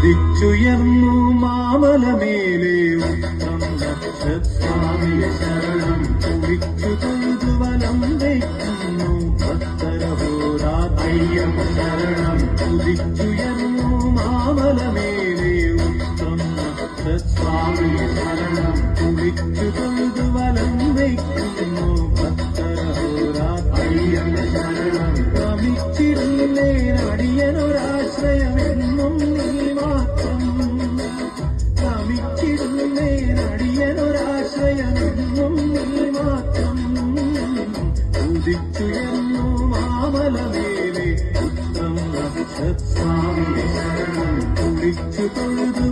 ഉദിച്ചുയർന്നു മാമലമേലെ ഉത്രം നക്ഷസ്വാമിയെ ശരണം കുളിച്ചു തൊഴുതു വലം വയ്ക്കുന്നു ഭക്തരഹോരാത്രയ്യം ശരണം ഉദിച്ചുയർന്നു മാമലമേലെ ഉത്രം നക്ഷസ്വാമിയെ ശരണം കുളിച്ചു തൊഴുതു വലം വയ്ക്കുന്നു ഭക്തരഹോരാത്രയ്യം ശരണം ഭ്രമിച്ചിരുന്നേ നടിയനൊരാശ്രയമെന്നും നീ മാത്രം ഭ്രമിച്ചിരുന്നേ നടിയനൊരാശ്രയമെന്നും നീ മാത്രം ഉദിച്ചുയർന്നു മാമലമേലെ ഉത്രം നക്ഷസ്വാമിയെ ശരണം കുളിച്ചു തൊഴുതു